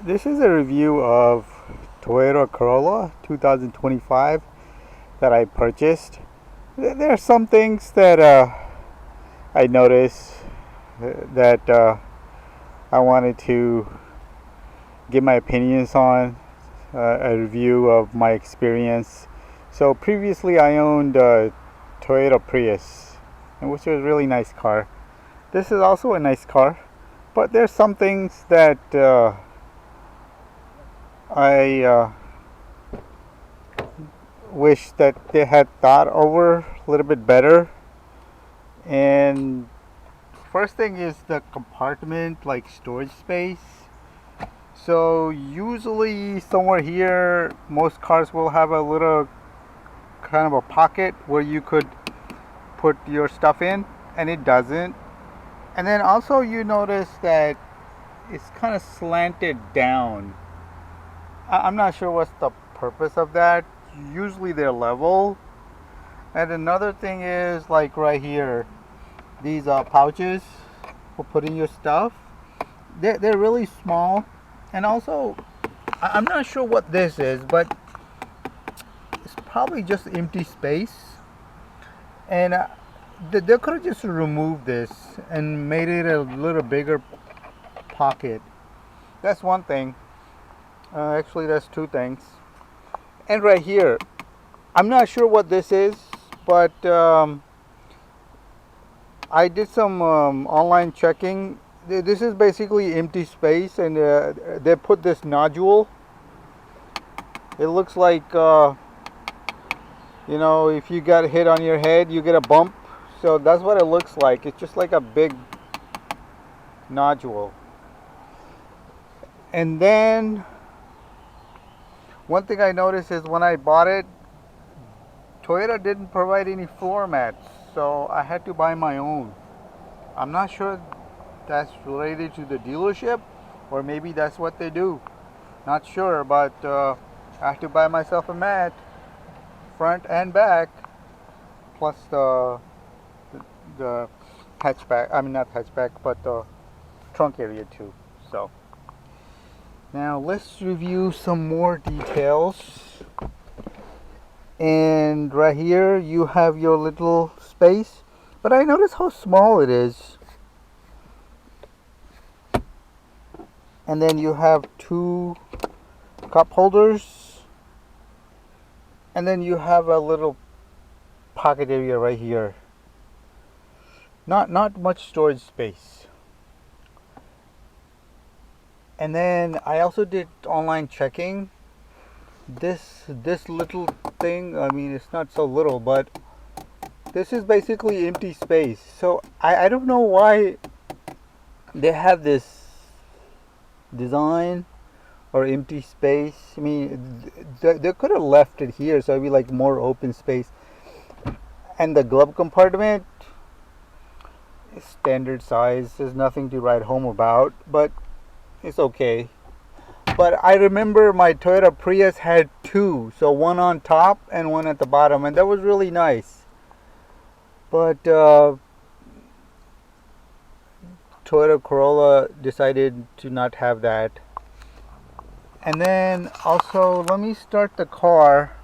This is a review of Toyota Corolla 2025 that I purchased. There are some things that I noticed that I wanted to give my opinions on, a review of my experience. So previously I owned a Toyota Prius, which was a really nice car. This is also a nice car, but there's some things that I wish that they had thought over a little bit better. And first thing is the compartment, like storage space. So usually somewhere here, most cars will have a little kind of a pocket where you could put your stuff in, and it doesn't. And then also you notice that it's kind of slanted down. I'm not sure what's the purpose of that. Usually they're level. And another thing is, like right here, these pouches for putting your stuff, they're really small. And also, I'm not sure what this is, but it's probably just empty space. And they could have just removed this and made it a little bigger pocket. That's one thing. Actually, that's two things. And right here, I'm not sure what this is, but I did some online checking. This is basically empty space, and they put this nodule. It looks like, if you got hit on your head, you get a bump. So that's what it looks like. It's just like a big nodule. And then one thing I noticed is when I bought it, Toyota didn't provide any floor mats, so I had to buy my own. I'm not sure that's related to the dealership, or maybe that's what they do. Not sure, but I have to buy myself a mat, front and back, plus the hatchback. I mean, not hatchback, but the trunk area too. So now let's review some more details. And right here you have your little space, but I notice how small it is. And then you have two cup holders, and then you have a little pocket area right here. Not much storage space. And then I also did online checking. This little thing, I mean, it's not so little, but this is basically empty space. So I don't know why they have this design or empty space. I mean, they could have left it here, so it'd be like more open space. And the glove compartment is standard size. There's nothing to write home about, but it's okay. But I remember my Toyota Prius had two, so one on top and one at the bottom, and that was really nice. But Toyota Corolla decided to not have that. And then also, let me start the car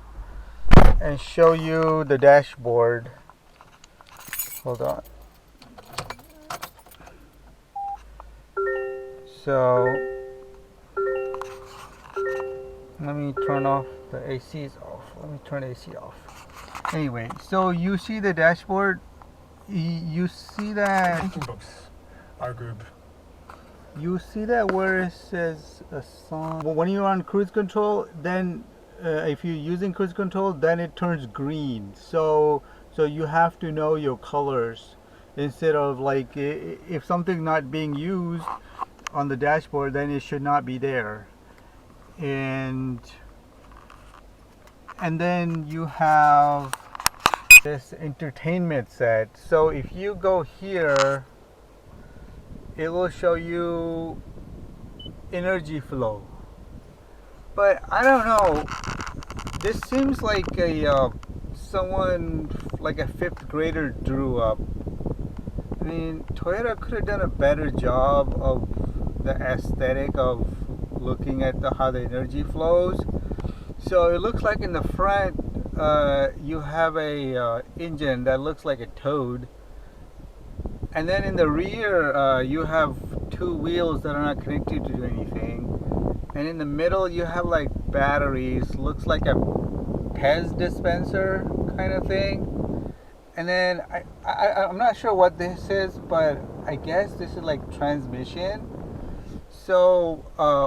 and show you the dashboard. Hold on. So let me turn off the AC is off. Let me turn the AC off. Anyway, so you see the dashboard. You see that. Our group. You see that where it says a song. Well, when you're on cruise control, then if you're using cruise control, then it turns green. So you have to know your colors instead of like if something's not being used on the dashboard, then it should not be there. And then you have this entertainment set. So if you go here, it will show you energy flow. But I don't know, this seems like someone like a fifth grader drew up. Toyota could have done a better job of the aesthetic of looking at how the energy flows. So it looks like in the front you have a engine that looks like a toad, and then in the rear you have two wheels that are not connected to anything, and in the middle you have like batteries, looks like a Pez dispenser kind of thing. And then I'm not sure what this is, but I guess this is like transmission. So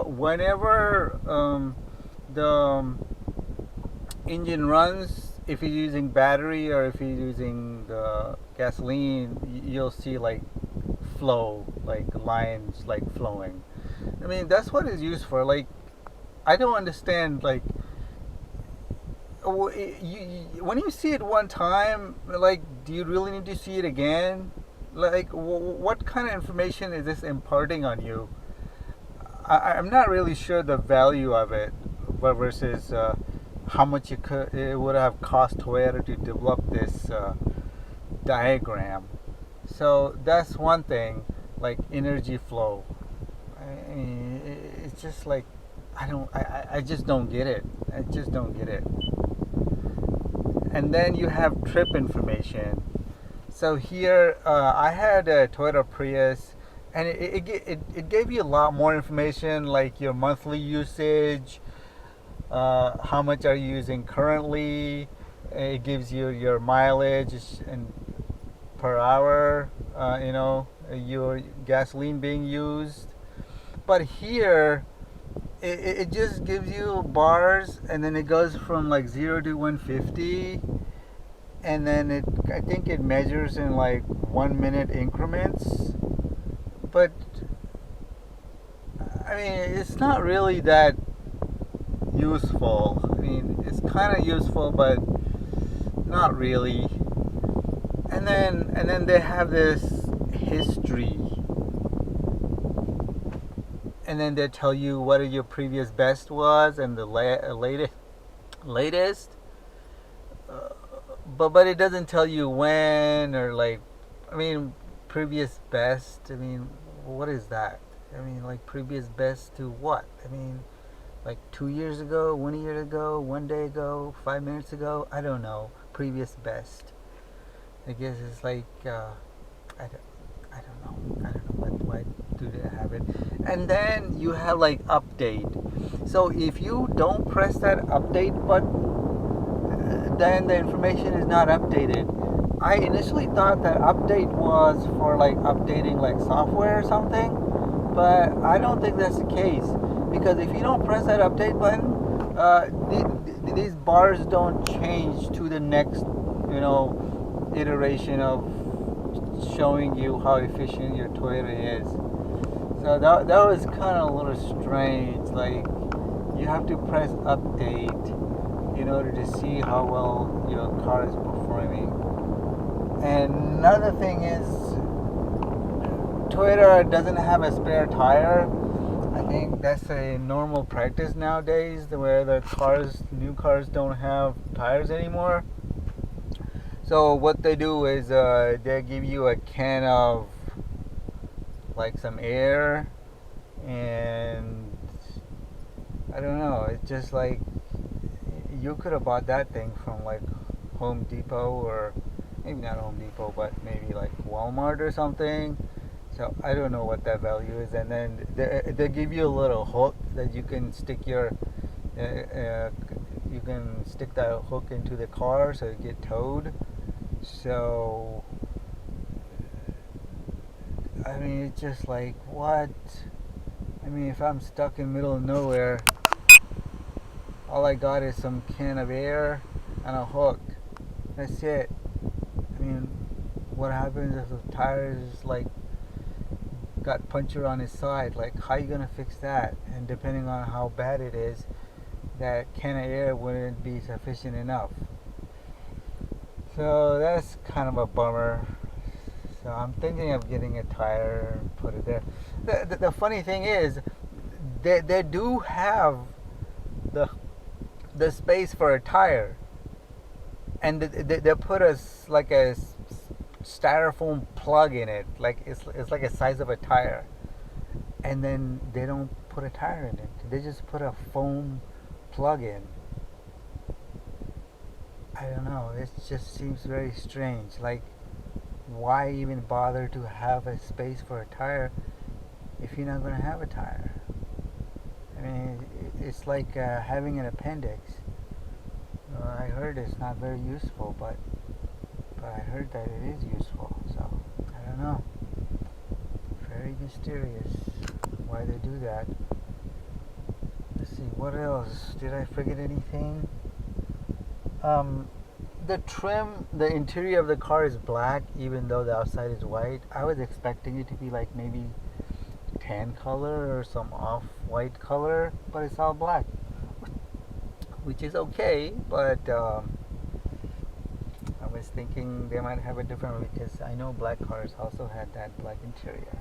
whenever the engine runs, if you're using battery or if you're using the gasoline, you'll see like flow, like lines like flowing. I mean, that's what it's used for. Like, I don't understand, like, when you see it one time, like, do you really need to see it again? Like, what kind of information is this imparting on you? I'm not really sure the value of it versus how much it would have cost Toyota to develop this diagram. So that's one thing, like energy flow. I mean, it's just like I just don't get it. I just don't get it. And then you have trip information. So here I had a Toyota Prius, and it gave you a lot more information, like your monthly usage, how much are you using currently. It gives you your mileage and per hour, your gasoline being used. But here it just gives you bars, and then it goes from like 0 to 150, and then I think it measures in like 1 minute increments. But I mean, it's not really that useful. I mean, it's kind of useful, but not really. And then they have this history, and then they tell you what your previous best was and the latest. But it doesn't tell you when, or like, I mean, previous best. I mean, what is that? I mean, like previous best to what? I mean, like 2 years ago, 1 year ago, 1 day ago, 5 minutes ago. I don't know. Previous best. I guess it's like I don't know. I don't know why do they have it. And then you have like update. So if you don't press that update button, then the information is not updated. I initially thought that update was for like updating like software or something, but I don't think that's the case, because if you don't press that update button, these bars don't change to the next, iteration of showing you how efficient your Toyota is. So that was kind of a little strange. Like, you have to press update in order to see how well your car is performing. And another thing is, Toyota doesn't have a spare tire. I think that's a normal practice nowadays, where new cars don't have tires anymore. So what they do is they give you a can of like some air, and I don't know, it's just like you could have bought that thing from like Home Depot, or maybe not Home Depot, but maybe like Walmart or something. So I don't know what that value is. And then they give you a little hook that you can stick you can stick that hook into the car so you get towed. So I mean, it's just like, what? I mean, if I'm stuck in the middle of nowhere, all I got is some can of air and a hook. That's it. I mean, what happens if the tire is like got puncture on his side? Like, how are you gonna fix that? And depending on how bad it is, that can of air wouldn't be sufficient enough. So that's kind of a bummer. So I'm thinking of getting a tire and put it there. The funny thing is, they do have the space for a tire, and they put us like a styrofoam plug in it, like it's like a size of a tire, and then they don't put a tire in it? They just put a foam plug in. I don't know. It just seems very strange. Like, why even bother to have a space for a tire if you're not going to have a tire? I mean, it's like having an appendix. I heard it's not very useful, but I heard that it is useful. So I don't know. Very mysterious why they do that. Let's see, what else? Did I forget anything? The trim, the interior of the car is black, even though the outside is white. I was expecting it to be like maybe tan color or some off-white color, but it's all black, which is okay. But I was thinking they might have a different one because I know black cars also had that black interior.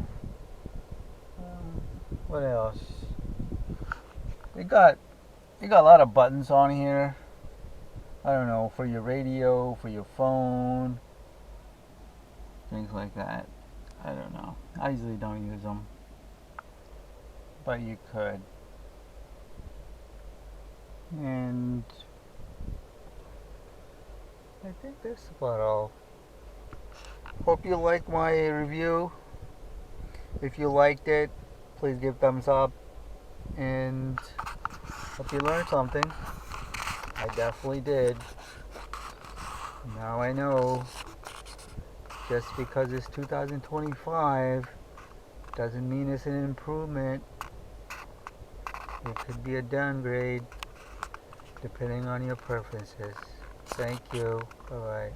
What else? They got a lot of buttons on here. I don't know, for your radio, for your phone, things like that. I don't know. I usually don't use them, but you could. And I think that's about all. Hope you liked my review. If you liked it, please give thumbs up, and hope you learned something. I definitely did. Now I know, just because it's 2025 doesn't mean it's an improvement. It could be a downgrade depending on your preferences. Thank you. Bye bye.